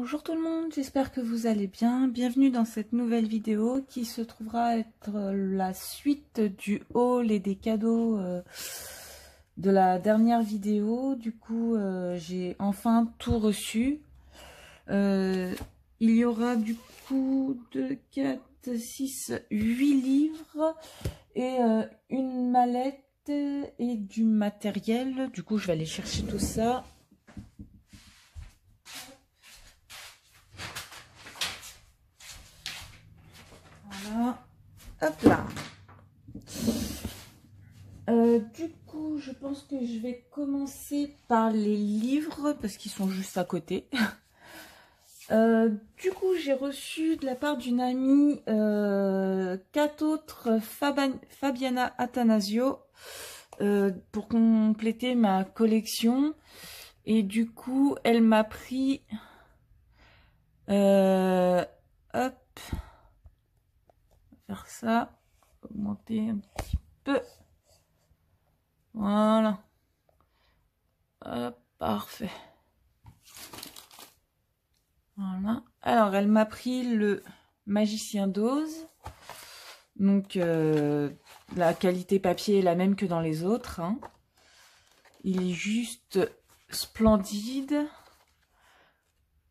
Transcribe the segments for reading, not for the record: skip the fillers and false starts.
Bonjour tout le monde, j'espère que vous allez bien. Bienvenue dans cette nouvelle vidéo qui se trouvera être la suite du haul et des cadeaux de la dernière vidéo. Du coup, j'ai enfin tout reçu. Il y aura du coup 2, 4, 6, 8 livres et une mallette et du matériel. Du coup, je vais aller chercher tout ça. Voilà, hop là. Du coup, je pense que je vais commencer par les livres parce qu'ils sont juste à côté. Du coup, j'ai reçu de la part d'une amie 4 autres Fabiana Attanasio pour compléter ma collection. Et du coup, elle m'a pris hop, faire ça, augmenter un petit peu. Voilà. Hop, parfait. Voilà. Alors, elle m'a pris le Magicien d'Oz. Donc, la qualité papier est la même que dans les autres. Hein. Il est juste splendide.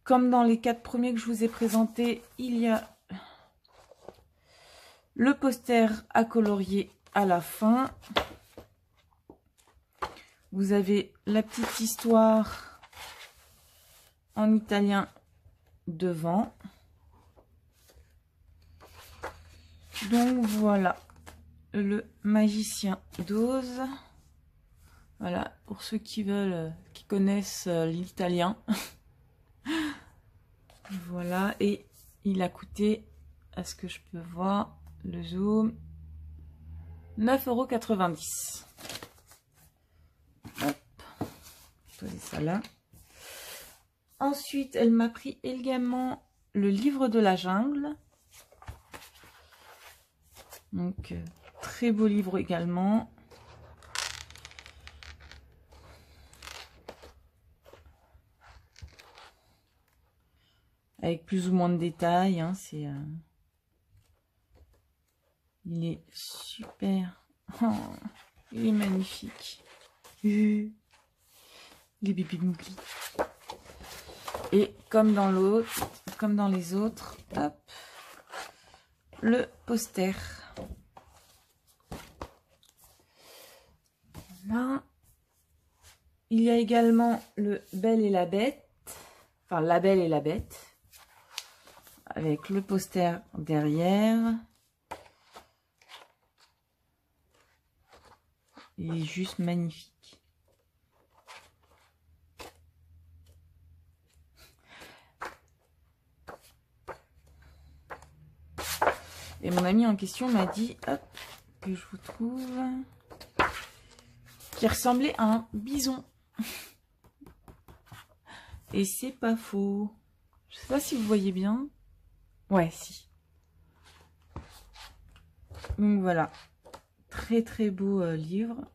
Comme dans les 4 premiers que je vous ai présentés, il y a le poster à colorier à la fin. Vous avez la petite histoire en italien devant. Donc voilà, le Magicien d'Oz. Voilà, pour ceux qui veulent, qui connaissent l'italien. Voilà, et il a coûté, à ce que je peux voir, le zoom, 9,90 €. Hop, poser ça là. Ensuite, elle m'a pris également le livre de la jungle. Donc, très beau livre également. Avec plus ou moins de détails. Hein, il est super. Oh, il est magnifique. Les bébés Mowgli. Et comme dans l'autre, comme dans les autres, hop, le poster. Là, il y a également le Belle et la Bête, enfin La Belle et la Bête, avec le poster derrière. Il est juste magnifique. Et mon ami en question m'a dit, hop, que je vous trouve, qui ressemblait à un bison. Et c'est pas faux. Je sais pas si vous voyez bien. Ouais, si. Donc voilà. Très très beau livre.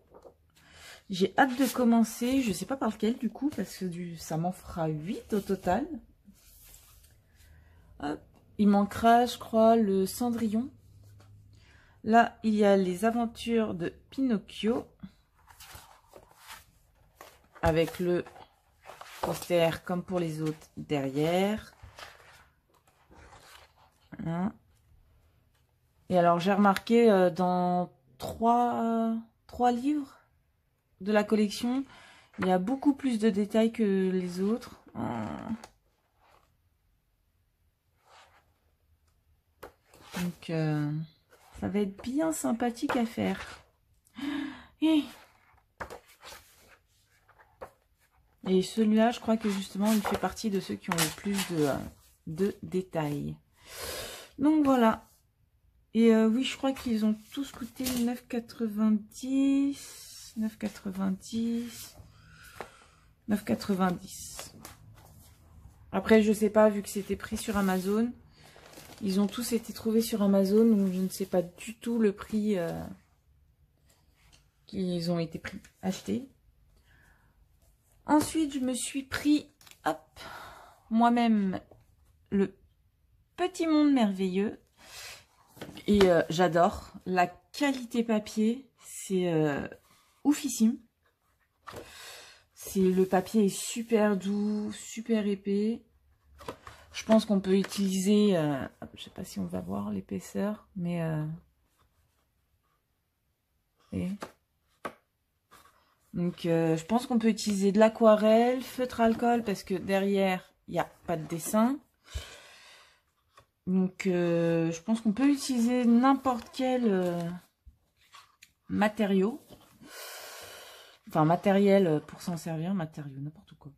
J'ai hâte de commencer. Je sais pas par lequel du coup, parce que ça m'en fera 8 au total. Hop. Il manquera, je crois, le Cendrillon. Là, il y a les aventures de Pinocchio. Avec le poster comme pour les autres derrière. Voilà. Et alors, j'ai remarqué dans 3 livres de la collection, il y a beaucoup plus de détails que les autres. Donc, ça va être bien sympathique à faire. Et celui-là, je crois que justement, il fait partie de ceux qui ont le plus de détails. Donc, voilà. Et oui, je crois qu'ils ont tous coûté 9,90 €. 9,90 €. 9,90 €. Après, je sais pas, vu que c'était pris sur Amazon. Ils ont tous été trouvés sur Amazon, donc je ne sais pas du tout le prix qu'ils ont été achetés. Ensuite, je me suis pris, hop, moi-même le Petit Monde Merveilleux. Et j'adore. La qualité papier, c'est oufissime. Le papier est super doux, super épais. Je pense qu'on peut utiliser, je sais pas si on va voir l'épaisseur, mais donc je pense qu'on peut utiliser de l'aquarelle, feutre alcool, parce que derrière il n'y a pas de dessin. Donc je pense qu'on peut utiliser n'importe quel matériau. Enfin matériel pour s'en servir, matériau, n'importe quoi.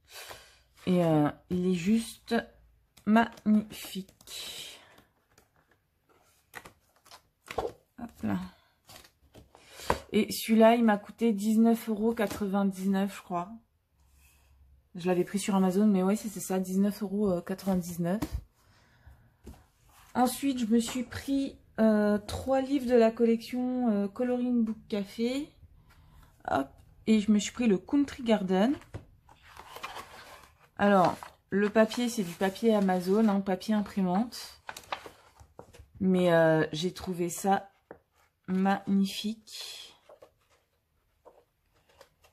Et il est juste magnifique. Hop là. Et celui-là, il m'a coûté 19,99 €, je crois. Je l'avais pris sur Amazon, mais ouais, c'est ça, 19,99 €. Ensuite, je me suis pris 3 livres de la collection Coloring Book Café. Hop. Et je me suis pris le Country Garden. Alors, le papier, c'est du papier Amazon, hein, papier imprimante. Mais j'ai trouvé ça magnifique.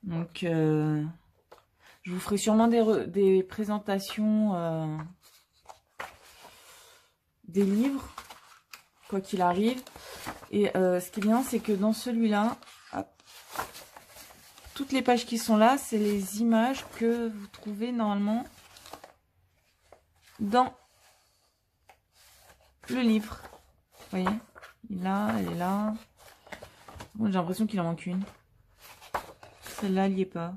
Donc, je vous ferai sûrement des présentations des livres, quoi qu'il arrive. Et ce qui est bien, c'est que dans celui-là, toutes les pages qui sont là, c'est les images que vous trouvez normalement dans le livre. Vous voyez, il est là, elle est là. Bon, j'ai l'impression qu'il en manque une. Celle-là, elle n'y est pas.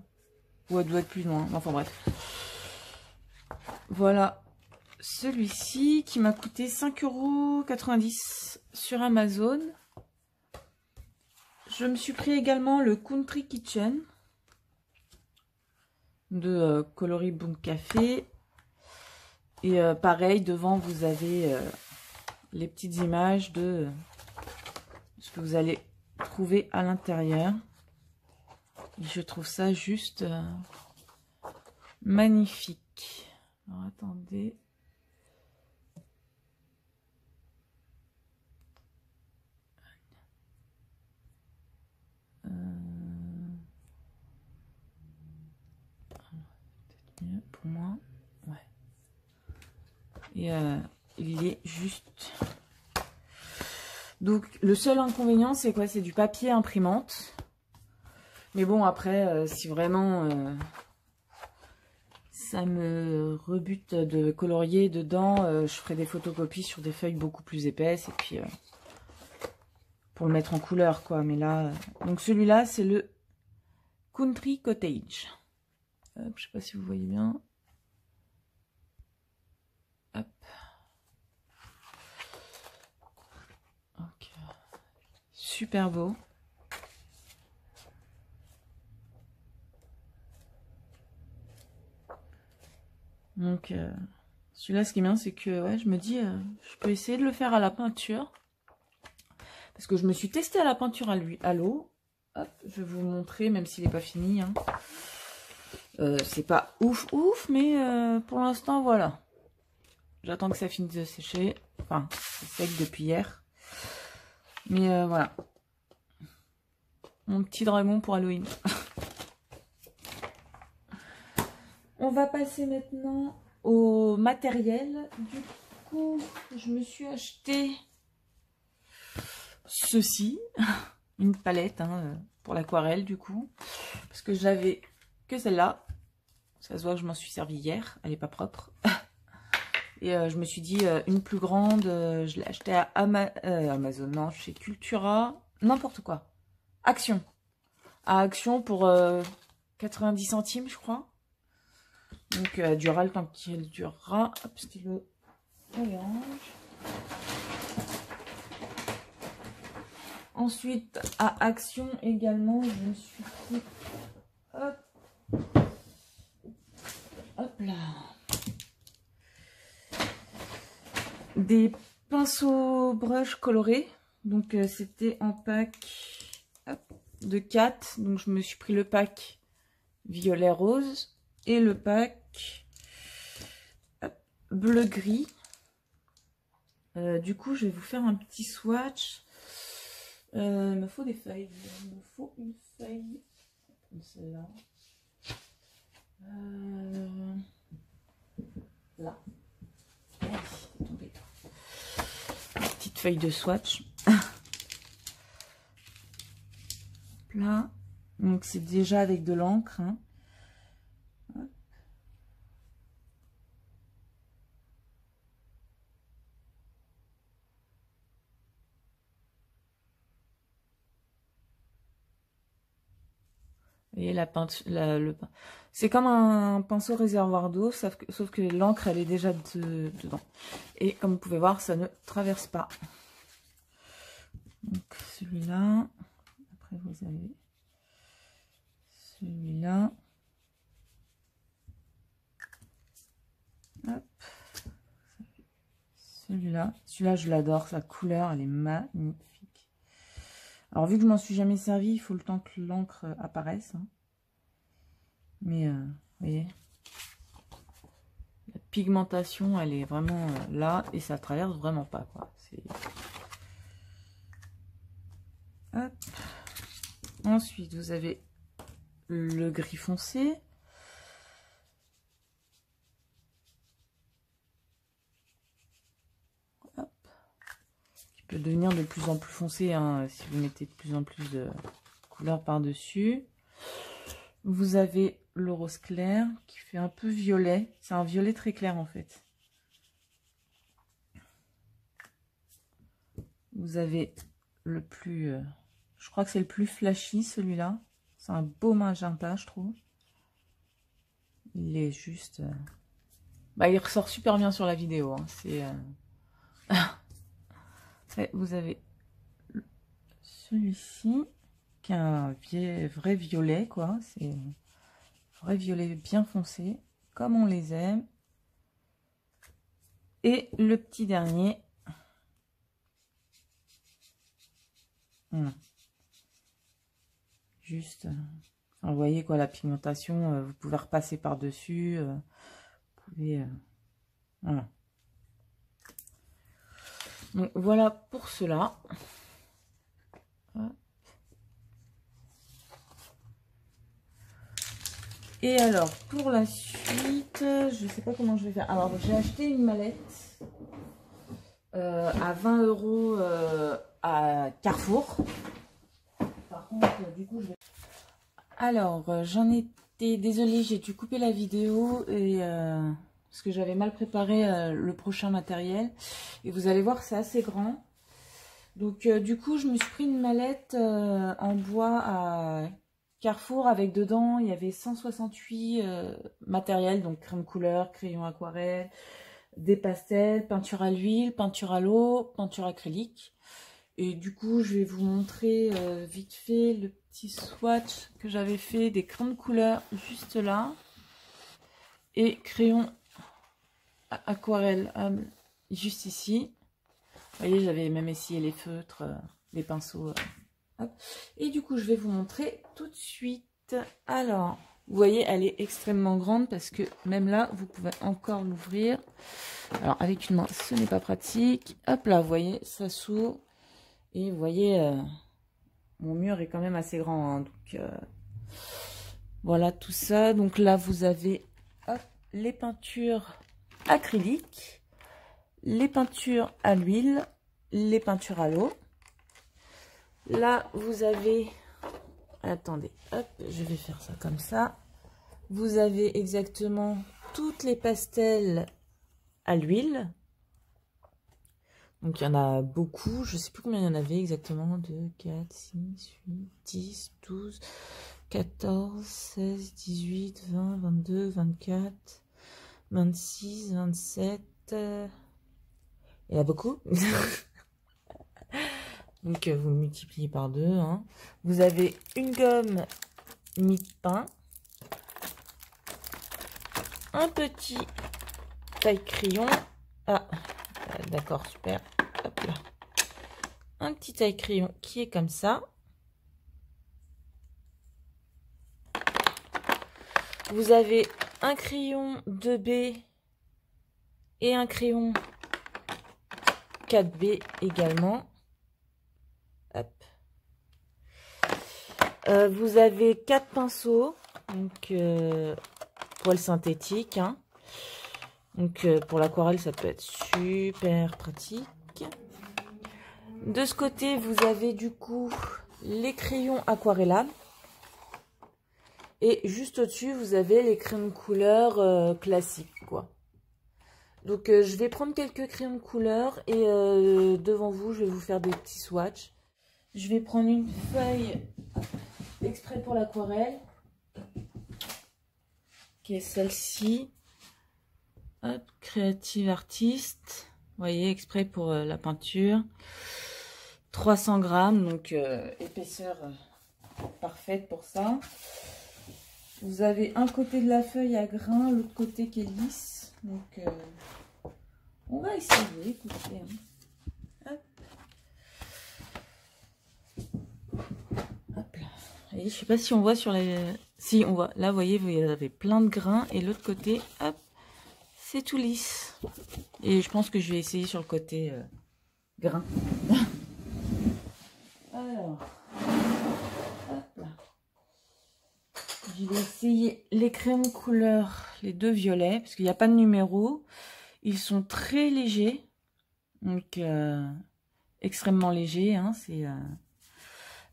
Ou elle doit être plus loin. Enfin bref. Voilà. Celui-ci qui m'a coûté 5,90 € sur Amazon. Je me suis pris également le Country Kitchen de Coloring Book Café. Et pareil, devant vous avez les petites images de ce que vous allez trouver à l'intérieur. Je trouve ça juste magnifique. Alors attendez. Peut-être mieux pour moi. Ouais. Et il est juste... Donc le seul inconvénient, c'est quoi? C'est du papier imprimante. Mais bon, après, si vraiment ça me rebute de colorier dedans, je ferai des photocopies sur des feuilles beaucoup plus épaisses. Et puis, pour le mettre en couleur, quoi. Mais là, donc celui-là, c'est le Country Cottage. Hop, je sais pas si vous voyez bien. Hop. Ok. Super beau. Donc, celui-là, ce qui est bien, c'est que ouais, je me dis, je peux essayer de le faire à la peinture. Parce que je me suis testée à la peinture à l'eau. Hop, je vais vous montrer, même s'il n'est pas fini. Hein. C'est pas ouf, mais pour l'instant, voilà. J'attends que ça finisse de sécher. Enfin, c'est sec depuis hier. Mais voilà. Mon petit dragon pour Halloween. On va passer maintenant au matériel. Du coup, je me suis acheté ceci. Une palette hein, pour l'aquarelle du coup. Parce que j'avais que celle-là. Ça se voit que je m'en suis servi hier. Elle n'est pas propre. Et je me suis dit une plus grande. Je l'ai achetée à Amazon. Non, chez Cultura. N'importe quoi. Action. À Action pour 90 centimes je crois. Donc elle durera le temps qu'elle durera. Hop, stylo orange. Ensuite, à Action également, je me suis pris... Hop. Hop là. Des pinceaux brush colorés. Donc c'était en pack de 4. Donc je me suis pris le pack violet rose. Et le pack... Hop. bleu-gris. Du coup, je vais vous faire un petit swatch. Il me faut des feuilles. Il me faut une feuille comme celle-là. Là. C'est tombé. Petite feuille de swatch. Là. Donc c'est déjà avec de l'encre. Hein. Et la peinture, c'est comme un pinceau réservoir d'eau, sauf que l'encre elle est déjà dedans. Et comme vous pouvez voir, ça ne traverse pas. Donc celui-là. Après vous avez celui-là. Celui-là. Celui-là, je l'adore. Sa couleur, elle est magnifique. Alors, vu que je m'en suis jamais servi, il faut le temps que l'encre apparaisse. Hein. Mais, vous voyez, la pigmentation, elle est vraiment là et ça traverse vraiment pas, quoi. Hop. Ensuite, vous avez le gris foncé. Hop. Qui peut devenir de plus en plus foncé hein, si vous mettez de plus en plus de couleurs par-dessus. Vous avez le rose clair qui fait un peu violet. C'est un violet très clair en fait. Vous avez le plus... je crois que c'est le plus flashy celui-là. C'est un beau magenta je trouve. Il est juste... bah, il ressort super bien sur la vidéo. Hein. C'est... vous avez celui-ci qui est un vrai violet quoi. C'est vrai violet bien foncé comme on les aime. Et le petit dernier. Voilà. Juste, enfin, vous voyez quoi, la pigmentation, vous pouvez repasser par dessus, vous pouvez, voilà. Donc voilà pour cela. Et alors pour la suite, je sais pas comment je vais faire. Alors j'ai acheté une mallette à 20 € à Carrefour. Par contre, du coup, alors, j'en étais désolée, j'ai dû couper la vidéo et parce que j'avais mal préparé le prochain matériel. Et vous allez voir, c'est assez grand. Donc, du coup, je me suis pris une mallette en bois à Carrefour avec dedans, il y avait 168 matériels, donc crème couleur, crayon aquarelle, des pastels, peinture à l'huile, peinture à l'eau, peinture acrylique. Et du coup, je vais vous montrer vite fait le petit swatch que j'avais fait des crayons de couleur juste là. Et crayon aquarelle juste ici. Vous voyez, j'avais même essayé les feutres, les pinceaux. Hop. Et du coup, je vais vous montrer tout de suite. Alors, vous voyez, elle est extrêmement grande parce que même là, vous pouvez encore l'ouvrir. Alors, avec une main, ce n'est pas pratique. Hop là, vous voyez, ça s'ouvre. Et vous voyez, mon mur est quand même assez grand. Hein, donc, voilà tout ça. Donc là, vous avez hop, les peintures acryliques, les peintures à l'huile, les peintures à l'eau. Là, vous avez... attendez, hop, je vais faire ça comme ça. Vous avez exactement toutes les pastels à l'huile. Donc, il y en a beaucoup. Je ne sais plus combien il y en avait exactement. 2, 4, 6, 8, 10, 12, 14, 16, 18, 20, 22, 24, 26, 27. Il y en a beaucoup. Donc, vous multipliez par 2. Hein. Vous avez une gomme mie-pain. Un petit taille-crayon. Ah, d'accord, super. Hop là. Un petit taille-crayon qui est comme ça. Vous avez un crayon 2B Et un crayon 4B également. Hop. Vous avez 4 pinceaux, donc poils synthétiques. Hein. Donc pour l'aquarelle, ça peut être super pratique. De ce côté, vous avez du coup les crayons aquarellables. Et juste au-dessus, vous avez les crayons de couleur classiques, quoi. Donc je vais prendre quelques crayons de couleur et devant vous, je vais vous faire des petits swatchs. Je vais prendre une feuille exprès pour l'aquarelle, qui est celle-ci. Hop, Creative Artist. Vous voyez, exprès pour la peinture. 300 grammes, donc épaisseur parfaite pour ça. Vous avez un côté de la feuille à grains, l'autre côté qui est lisse. Donc on va essayer, écoutez. Hein. Hop là. Et je sais pas si on voit sur les... Si, on voit. Là, vous voyez, vous avez plein de grains. Et l'autre côté, hop, c'est tout lisse. Et je pense que je vais essayer sur le côté grain. Alors, hop là. Je vais essayer les crayons de couleur, les deux violets, parce qu'il n'y a pas de numéro. Ils sont très légers, donc extrêmement légers. Hein, c'est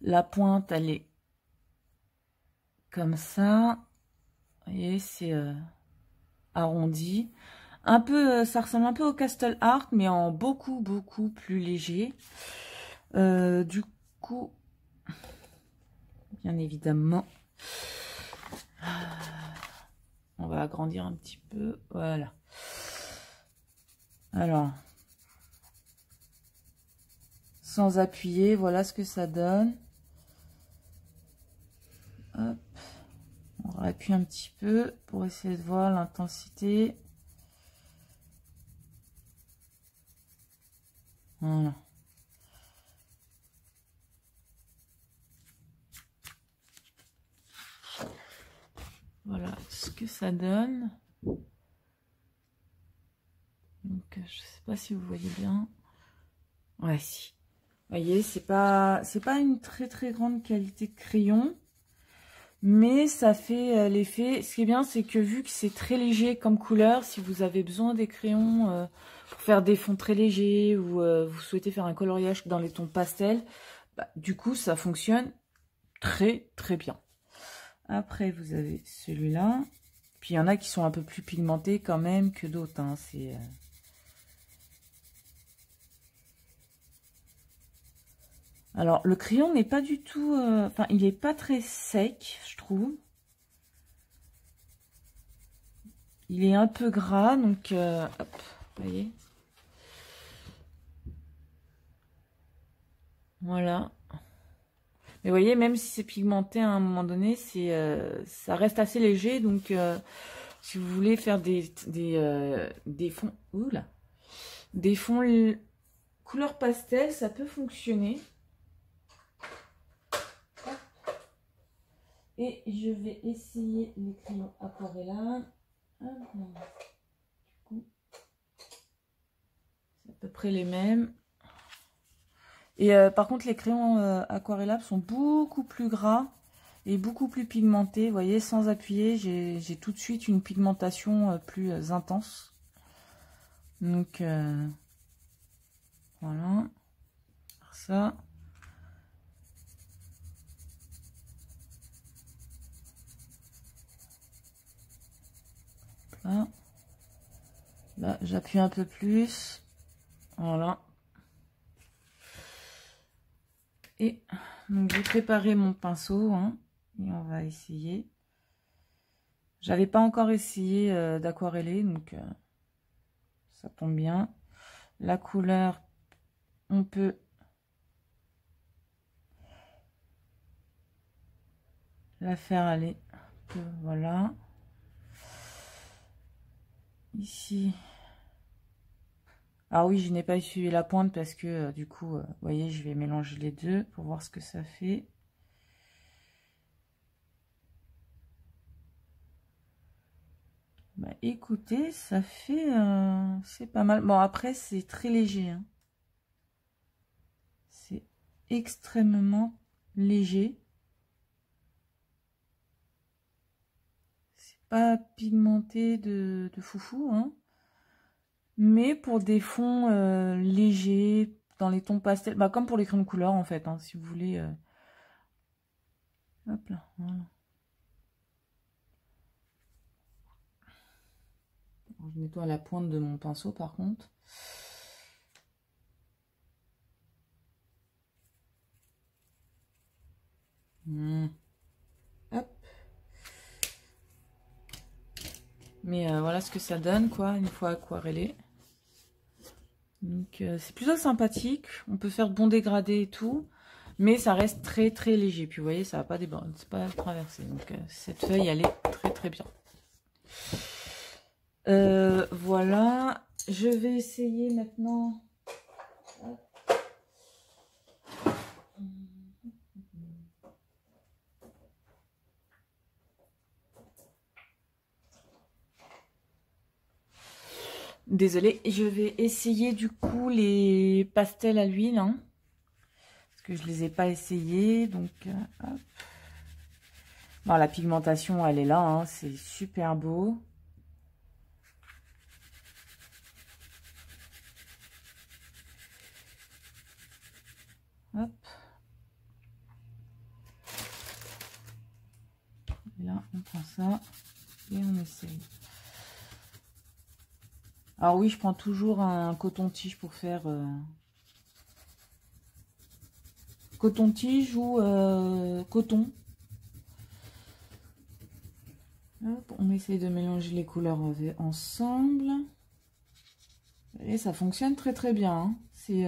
la pointe, elle est comme ça. Vous voyez, c'est arrondi. Un peu, ça ressemble un peu au Castle Art, mais en beaucoup plus léger. Du coup, bien évidemment, on va agrandir un petit peu. Voilà. Alors, sans appuyer, voilà ce que ça donne. Hop. On appuie un petit peu pour essayer de voir l'intensité. Voilà. Voilà ce que ça donne. Donc, je sais pas si vous voyez bien. Ouais, si. Vous voyez, c'est pas une très grande qualité de crayon, mais ça fait l'effet. Ce qui est bien, c'est que vu que c'est très léger comme couleur, si vous avez besoin des crayons pour faire des fonds très légers ou vous souhaitez faire un coloriage dans les tons pastels, bah, du coup, ça fonctionne très bien. Après, vous avez celui-là. Puis, il y en a qui sont un peu plus pigmentés quand même que d'autres. Hein. C'est... Alors, le crayon n'est pas du tout... Enfin, il n'est pas très sec, je trouve. Il est un peu gras, donc... hop, vous voyez. Voilà. Mais vous voyez, même si c'est pigmenté à un moment donné, ça reste assez léger. Donc, si vous voulez faire des fonds... Oula, des fonds couleur pastel, ça peut fonctionner. Et je vais essayer les crayons aquarellables. Du coup, c'est à peu près les mêmes. Et par contre, les crayons aquarellables sont beaucoup plus gras et beaucoup plus pigmentés. Vous voyez, sans appuyer, j'ai tout de suite une pigmentation plus intense. Donc, voilà. Ça. Là, là j'appuie un peu plus. Voilà. Et donc j'ai préparé mon pinceau. Hein, et on va essayer. J'avais pas encore essayé d'aquareller, donc ça tombe bien. La couleur, on peut la faire aller. Voilà. Ici. Ah oui, je n'ai pas essuyé la pointe parce que du coup, vous voyez, je vais mélanger les deux pour voir ce que ça fait. Ouais, écoutez, ça fait... c'est pas mal. Bon, après, c'est très léger. Hein. C'est extrêmement léger. C'est pas pigmenté de foufou. Hein. Mais pour des fonds légers, dans les tons pastels, bah, comme pour les crèmes couleur, en fait, hein, si vous voulez... Hop là, voilà. Je nettoie la pointe de mon pinceau par contre. Hop. Mais voilà ce que ça donne quoi, une fois aquarellé. Donc c'est plutôt sympathique. On peut faire de bons dégradés et tout. Mais ça reste très très léger. Puis vous voyez, ça va pas déborder, c'est pas traversé. Donc cette feuille, elle est très très bien. Voilà. Je vais essayer maintenant. Désolée, je vais essayer du coup les pastels à l'huile. Hein, parce que je les ai pas essayés. Donc, hop. Bon, la pigmentation, elle est là. Hein, c'est super beau. Hop. Et là, on prend ça et on essaye. Alors oui, je prends toujours un coton-tige pour faire... coton-tige ou coton. Hop, on essaye de mélanger les couleurs ensemble. Et ça fonctionne très très bien. Hein. C'est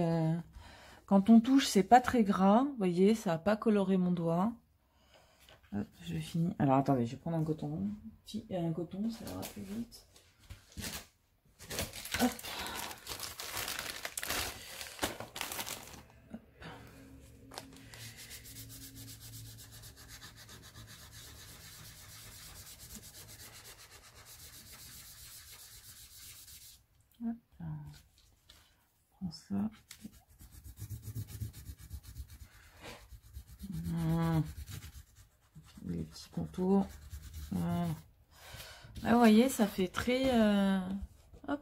quand on touche, c'est pas très gras. Vous voyez, ça n'a pas coloré mon doigt. Hop, je finis. Alors attendez, je vais prendre un coton. Un coton, ça ira plus vite. Hop. Hop. On prend ça. Les petits contours. Voilà. Là, vous voyez, ça fait très... hop.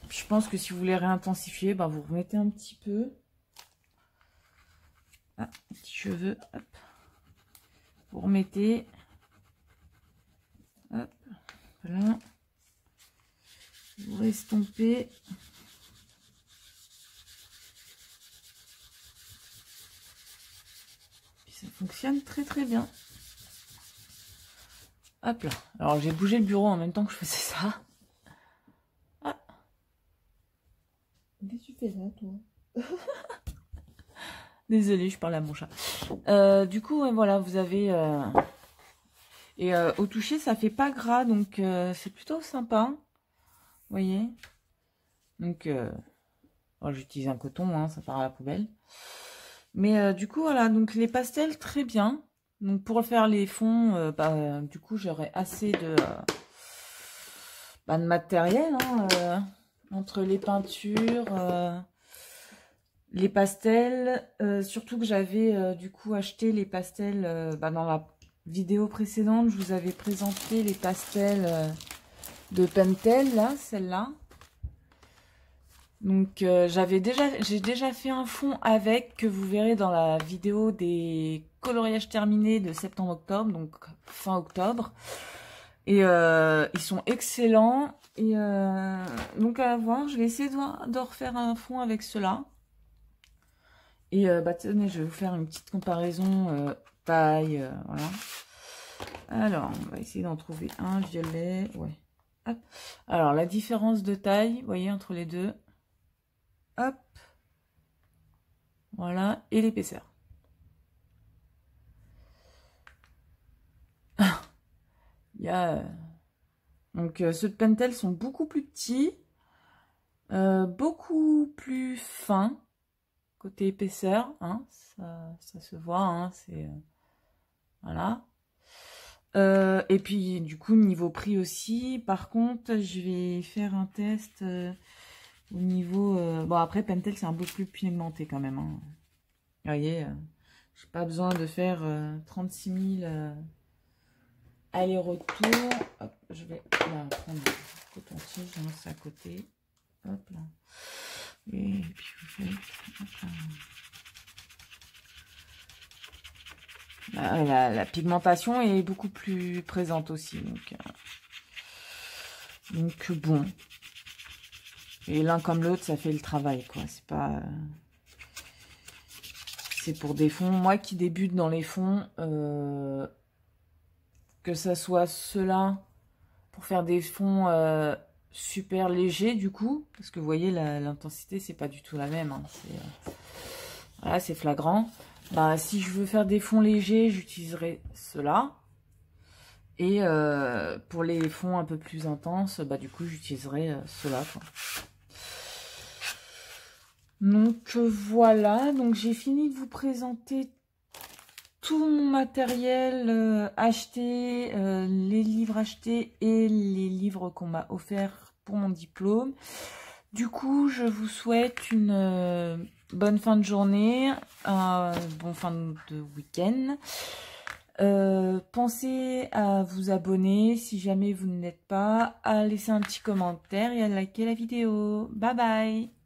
Je pense que si vous voulez réintensifier, bah, vous remettez un petit peu. Ah, petits cheveux. Hop. Vous remettez. Hop. Voilà. Vous restompez. Puis ça fonctionne très très bien. Hop là. Alors j'ai bougé le bureau en même temps que je faisais ça. Ah. Qu'est-ce que tu fais là, toi? Désolée, je parle à mon chat. Du coup, voilà, vous avez... Et au toucher, ça fait pas gras, donc c'est plutôt sympa. Vous voyez. Donc, bon, j'utilise un coton, hein, ça part à la poubelle. Mais du coup, voilà, donc les pastels, très bien. Donc pour faire les fonds, du coup, j'aurai assez de matériel, hein, entre les peintures, les pastels. Surtout que j'avais du coup acheté les pastels dans la vidéo précédente. Je vous avais présenté les pastels de Pentel, là, celle-là. Donc j'ai déjà fait un fond avec, que vous verrez dans la vidéo des coloriages terminés de septembre-octobre, donc fin octobre. Et ils sont excellents. Et donc à voir, je vais essayer de refaire un fond avec cela. Et tenez, je vais vous faire une petite comparaison taille, voilà. Alors, on va essayer d'en trouver un violet, ouais. Hop. Alors la différence de taille, vous voyez, entre les deux. Hop, voilà, et l'épaisseur. Il y a... Donc, ceux de Pentel sont beaucoup plus petits, beaucoup plus fins, côté épaisseur, hein, ça se voit, hein, c'est... voilà. Et puis, du coup, niveau prix aussi. Par contre, je vais faire un test au niveau... bon, après, Pentel, c'est un peu plus pigmenté quand même. Hein. Vous voyez, j'ai pas besoin de faire 36 000 allers-retours. Hop, je vais là, prendre le coton-tige, je lance à côté. Hop là. Et puis, vous faites... Hop là. La pigmentation est beaucoup plus présente aussi. Donc bon. Et l'un comme l'autre, ça fait le travail, quoi. C'est pas... c'est pour des fonds. Moi qui débute dans les fonds, que ça soit ceux-là, pour faire des fonds super légers, du coup. Parce que vous voyez, l'intensité, c'est pas du tout la même. Hein. Voilà, c'est flagrant. Bah, si je veux faire des fonds légers, j'utiliserai ceux-là. Et pour les fonds un peu plus intenses, bah, du coup, j'utiliserai ceux-là. Donc voilà, donc j'ai fini de vous présenter tout mon matériel acheté, les livres achetés et les livres qu'on m'a offerts pour mon diplôme. Du coup, je vous souhaite une bonne fin de journée, un bon fin de week-end. Pensez à vous abonner si jamais vous ne l'êtes pas, à laisser un petit commentaire et à liker la vidéo. Bye bye!